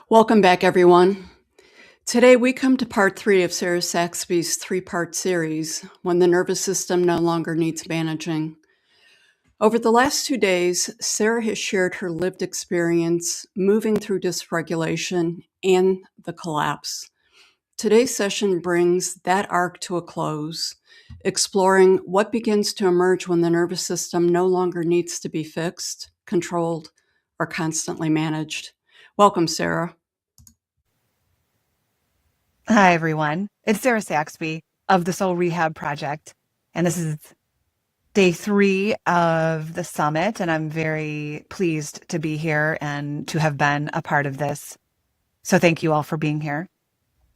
Welcome back, everyone. Today we come to part 3 of Sarah Saxby's 3-part series, When the Nervous System No Longer Needs Managing. Over the last 2 days, Sarah has shared her lived experience moving through dysregulation and the collapse. Today's session brings that arc to a close, exploring what begins to emerge when the nervous system no longer needs to be fixed, controlled, or constantly managed. Welcome, Sarah. Hi, everyone. It's Sarah Saxby of the Soul Rehab Project, and this is day 3 of the summit, and I'm very pleased to be here and to have been a part of this. So thank you all for being here.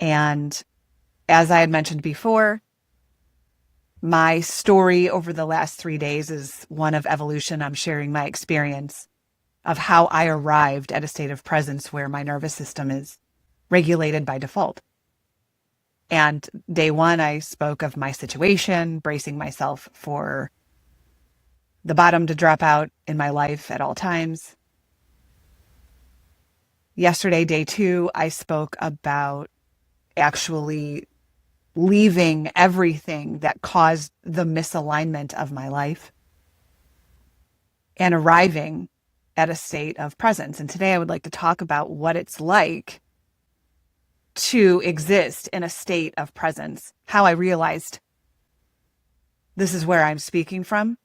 And as I had mentioned before, my story over the last 3 days is one of evolution. I'm sharing my experience of how I arrived at a state of presence where my nervous system is regulated by default. And day 1, I spoke of my situation, bracing myself for the bottom to drop out in my life at all times. Yesterday, day 2, I spoke about actually leaving everything that caused the misalignment of my life and arriving at a state of presence. And today I would like to talk about what it's like to exist in a state of presence, how I realized this is where I'm speaking from,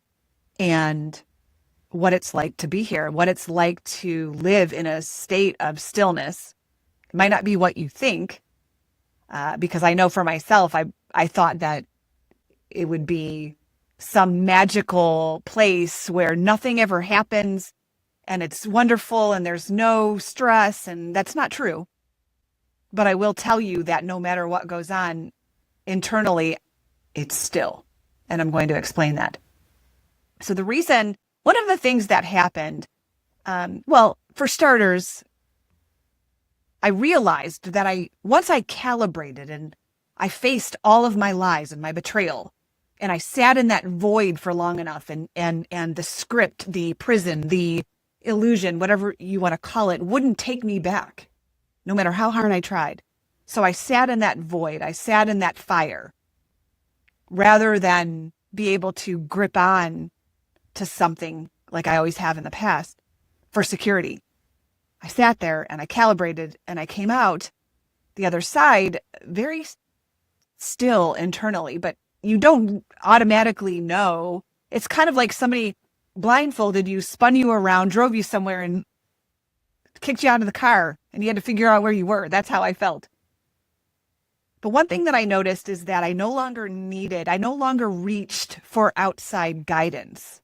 and what it's like to be here, what it's like to live in a state of stillness. It might not be what you think, because I know for myself, I thought that it would be some magical place where nothing ever happens and it's wonderful and there's no stress, and that's not true. But I will tell you that no matter what goes on internally, it's still. And I'm going to explain that. So one of the things that happened, well, for starters, I realized that once I calibrated and I faced all of my lies and my betrayal, and I sat in that void for long enough, and the script, the prison, the illusion, whatever you want to call it, wouldn't take me back, no matter how hard I tried. So I sat in that void. I sat in that fire rather than be able to grip on to something like I always have in the past for security. I sat there and I calibrated, and I came out the other side very still internally, but you don't automatically know. It's kind of like somebody blindfolded you, spun you around, drove you somewhere, and kicked you out of the car, and you had to figure out where you were. That's how I felt. But one thing that I noticed is that I no longer reached for outside guidance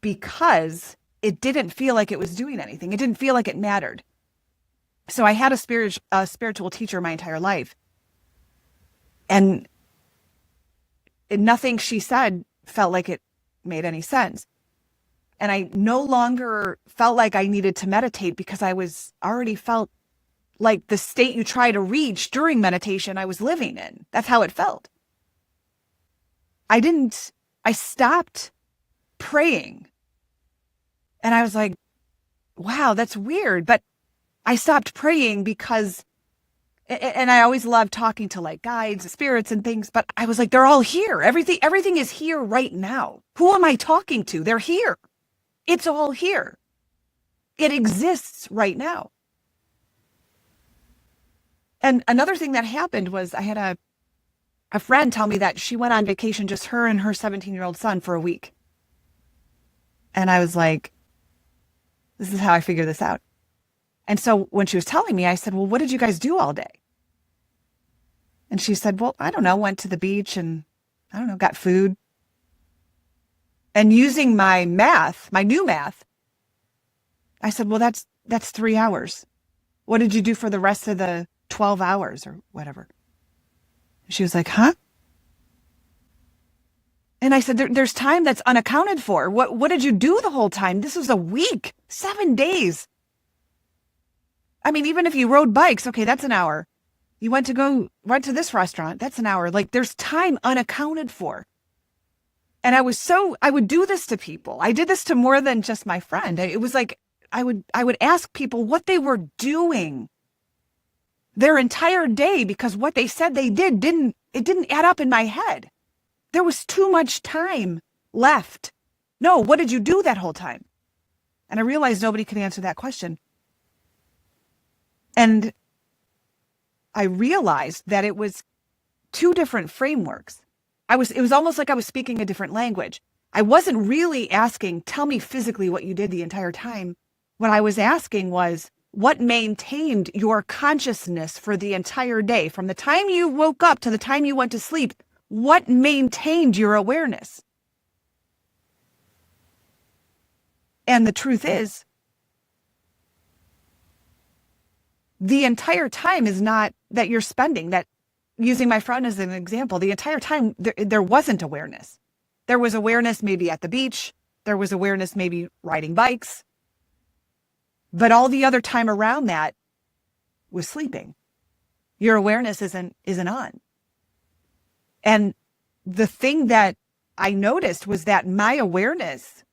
because it didn't feel like it was doing anything. It didn't feel like it mattered. So I had a spiritual teacher my entire life, and nothing she said felt like it made any sense. And I no longer felt like I needed to meditate because I already felt like the state you try to reach during meditation I was living in. That's how it felt. I stopped praying. And I was like, wow, that's weird. But I stopped praying because, and I always loved talking to like guides, spirits and things, but I was like, they're all here. Everything is here right now. Who am I talking to? They're here. It's all here. It exists right now. And another thing that happened was I had a friend tell me that she went on vacation, just her and her 17-year-old son, for a week. And I was like, this is how I figure this out. And so when she was telling me, I said, well, what did you guys do all day? And she said, well, I don't know, went to the beach and got food. And using my new math, I said, well, that's 3 hours. What did you do for the rest of the 12 hours or whatever? She was like, huh? And I said, there's time that's unaccounted for. What did you do the whole time? This was a week, 7 days. I mean, even if you rode bikes, okay, that's an hour. You went to this restaurant, that's an hour. Like, there's time unaccounted for. And I would do this to people. I did this to more than just my friend. It was like, I would ask people what they were doing their entire day because what they said they didn't add up in my head. There was too much time left. No, what did you do that whole time? And I realized nobody could answer that question. And I realized that it was two different frameworks. It was almost like I was speaking a different language. I wasn't really asking, tell me physically what you did the entire time. What I was asking was, what maintained your consciousness for the entire day? From the time you woke up to the time you went to sleep, what maintained your awareness? And the truth is, the entire time is not that you're spending, that using my friend as an example, the entire time there wasn't awareness. There was awareness maybe at the beach. There was awareness maybe riding bikes. But all the other time around that was sleeping. Your awareness isn't on. And the thing that I noticed was that my awareness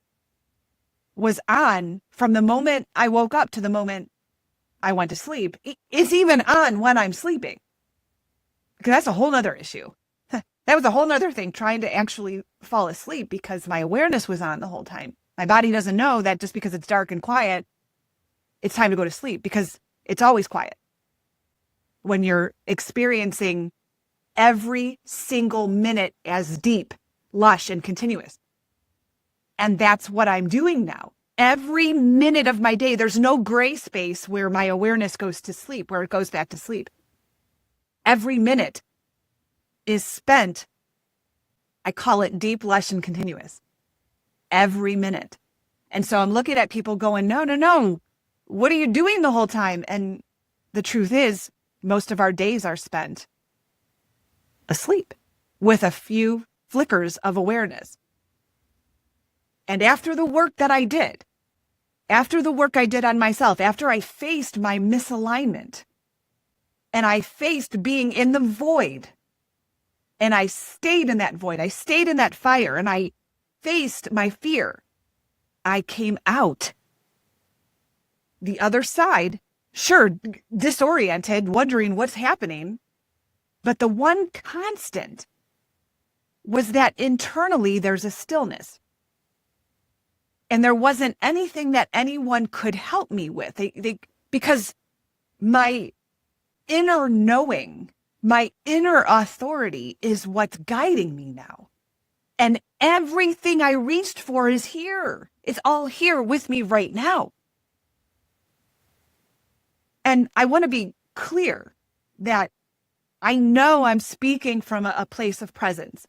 was on from the moment I woke up to the moment I went to sleep. It's even on when I'm sleeping. Because that's a whole nother issue. That was a whole nother thing, trying to actually fall asleep because my awareness was on the whole time. My body doesn't know that just because it's dark and quiet, it's time to go to sleep, because it's always quiet. When you're experiencing every single minute as deep, lush, and continuous. And that's what I'm doing now. Every minute of my day, there's no gray space where my awareness goes to sleep, where it goes back to sleep. Every minute is spent, I call it deep, lush, and continuous. Every minute. And so I'm looking at people going, no. What are you doing the whole time? And the truth is, most of our days are spent asleep with a few flickers of awareness. And after the work that I did, after the work I did on myself, after I faced my misalignment, and I faced being in the void, and I stayed in that void, I stayed in that fire, and I faced my fear, I came out the other side, sure, disoriented, wondering what's happening. But the one constant was that internally there's a stillness. And there wasn't anything that anyone could help me with. Because my inner knowing, my inner authority is what's guiding me now. And everything I reached for is here. It's all here with me right now. And I want to be clear that I know I'm speaking from a place of presence.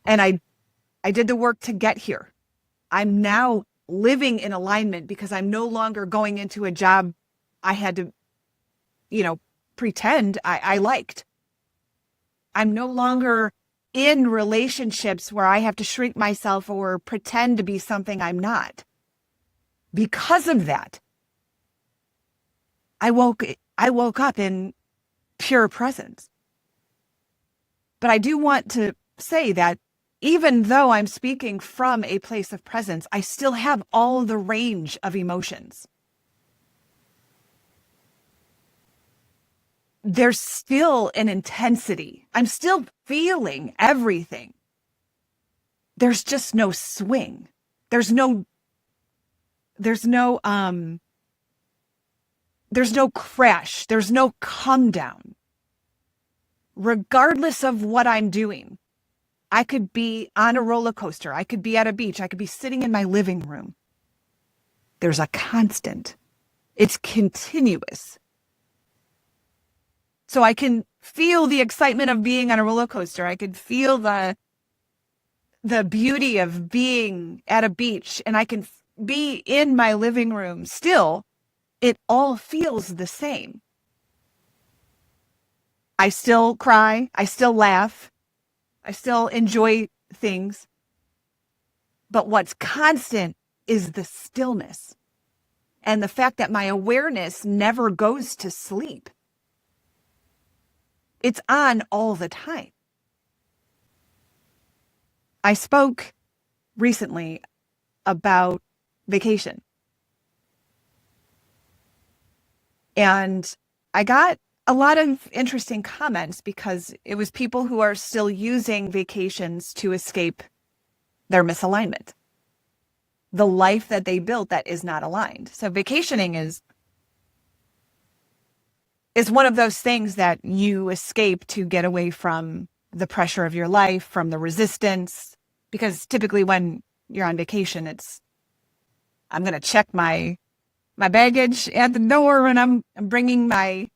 And I did the work to get here. I'm now living in alignment because I'm no longer going into a job I had to, pretend I liked. I'm no longer in relationships where I have to shrink myself or pretend to be something I'm not. Because of that, I woke up in pure presence. But I do want to say that even though I'm speaking from a place of presence, I still have all the range of emotions. There's still an intensity. I'm still feeling everything. There's just no swing. There's no crash. There's no come down. Regardless of what I'm doing, I could be on a roller coaster. I could be at a beach. I could be sitting in my living room. There's a constant. It's continuous. So I can feel the excitement of being on a roller coaster. I could feel the beauty of being at a beach, and I can be in my living room. Still, it all feels the same. I still cry. I still laugh. I still enjoy things. But what's constant is the stillness and the fact that my awareness never goes to sleep. It's on all the time. I spoke recently about vacation, and I got a lot of interesting comments because it was people who are still using vacations to escape their misalignment, the life that they built that is not aligned. So vacationing is one of those things that you escape to get away from the pressure of your life, from the resistance, because typically when you're on vacation, it's I'm going to check my baggage at the door, and I'm bringing I'm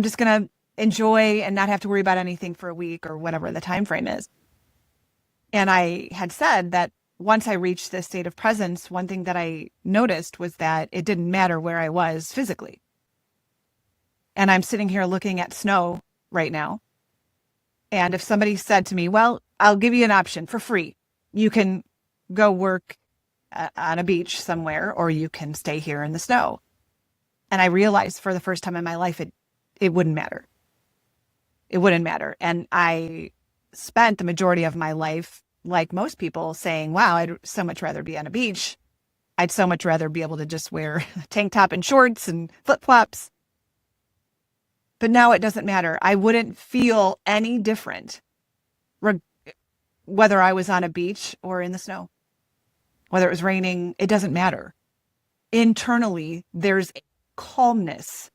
just going to enjoy and not have to worry about anything for a week or whatever the time frame is. And I had said that once I reached this state of presence, one thing that I noticed was that it didn't matter where I was physically. And I'm sitting here looking at snow right now. And if somebody said to me, well, I'll give you an option for free. You can go work on a beach somewhere, or you can stay here in the snow. And I realized for the first time in my life, it wouldn't matter. It wouldn't matter. And I spent the majority of my life, like most people, saying, wow, I'd so much rather be on a beach. I'd so much rather be able to just wear a tank top and shorts and flip-flops. But now it doesn't matter. I wouldn't feel any different whether I was on a beach or in the snow, whether it was raining. It doesn't matter. Internally, there's a calmness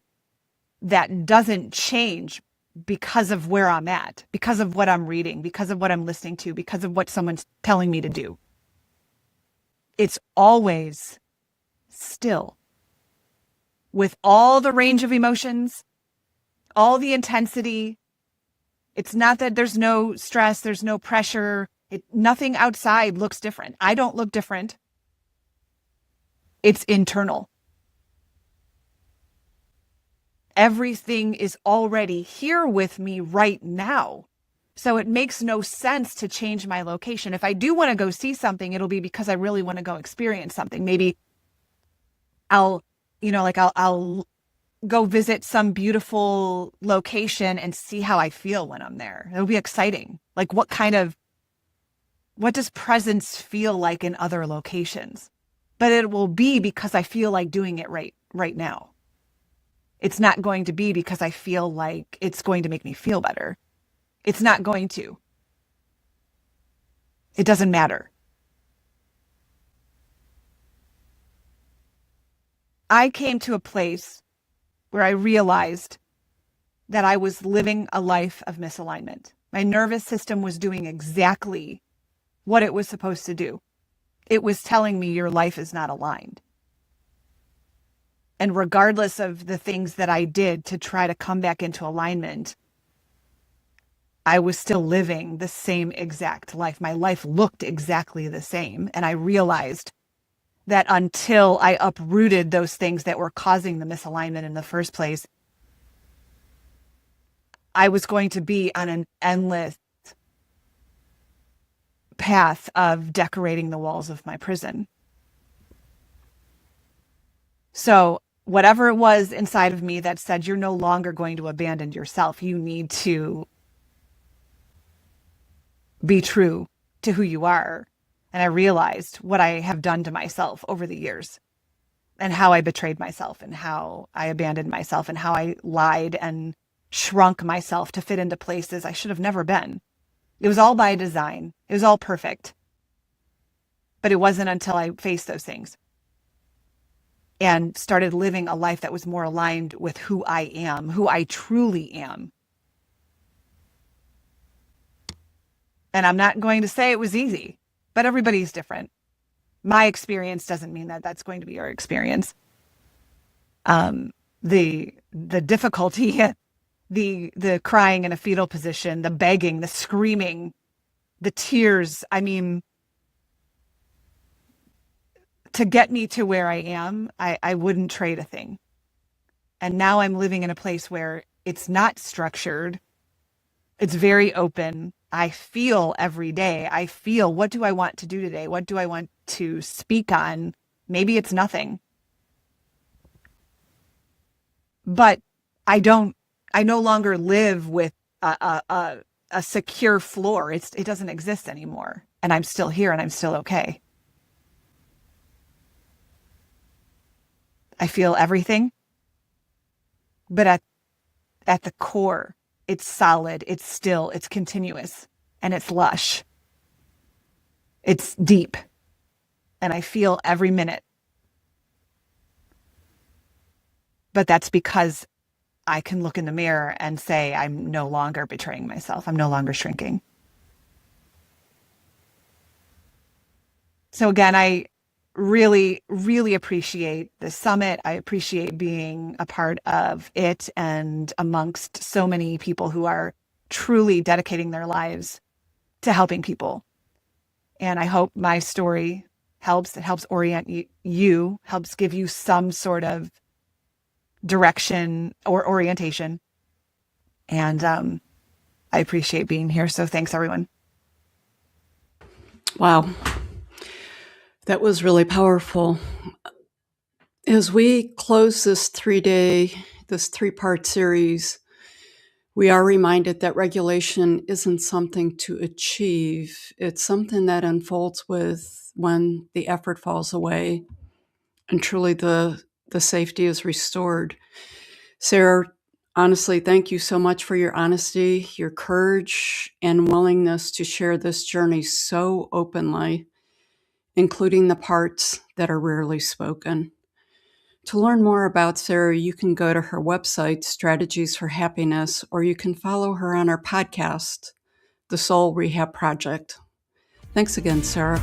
that doesn't change because of where I'm at, because of what I'm reading, because of what I'm listening to, because of what someone's telling me to do. It's always still, with all the range of emotions, all the intensity. It's not that there's no stress, there's no pressure. Nothing outside looks different. I don't look different. It's internal. Everything is already here with me right now. So it makes no sense to change my location. If I do want to go see something, it'll be because I really want to go experience something. Maybe I'll go visit some beautiful location and see how I feel when I'm there. It'll be exciting. Like what does presence feel like in other locations? But it will be because I feel like doing it right now. It's not going to be because I feel like it's going to make me feel better. It's not going to. It doesn't matter. I came to a place where I realized that I was living a life of misalignment. My nervous system was doing exactly what it was supposed to do. It was telling me your life is not aligned. And regardless of the things that I did to try to come back into alignment, I was still living the same exact life. My life looked exactly the same. And I realized that until I uprooted those things that were causing the misalignment in the first place, I was going to be on an endless path of decorating the walls of my prison. So whatever it was inside of me that said, you're no longer going to abandon yourself, you need to be true to who you are. And I realized what I have done to myself over the years and how I betrayed myself and how I abandoned myself and how I lied and shrunk myself to fit into places I should have never been. It was all by design. It was all perfect. But it wasn't until I faced those things and started living a life that was more aligned with who I am, who I truly am. And I'm not going to say it was easy, but everybody's different. My experience doesn't mean that that's going to be your experience. The difficulty, the crying in a fetal position, the begging, the screaming, the tears. I mean, to get me to where I am, I wouldn't trade a thing. And now I'm living in a place where it's not structured. It's very open. I feel every day. I feel, what do I want to do today? What do I want to speak on? Maybe it's nothing. But I no longer live with a a secure floor. It doesn't exist anymore. And I'm still here and I'm still okay. I feel everything, but at the core, it's solid, it's still, it's continuous, and it's lush. It's deep. And I feel every minute. But that's because I can look in the mirror and say, I'm no longer betraying myself. I'm no longer shrinking. So again, I really, really appreciate the summit. I appreciate being a part of it and amongst so many people who are truly dedicating their lives to helping people. And I hope my story helps. It helps orient you, helps give you some sort of direction or orientation. And I appreciate being here. So thanks, everyone. Wow. That was really powerful. As we close this three-part series, we are reminded that regulation isn't something to achieve. It's something that unfolds when the effort falls away and truly the safety is restored. Sarah, honestly, thank you so much for your honesty, your courage, and willingness to share this journey so openly, including the parts that are rarely spoken. To learn more about Sarah, you can go to her website, Strategies for Happiness, or you can follow her on our podcast, The Soul Rehab Project. Thanks again, Sarah.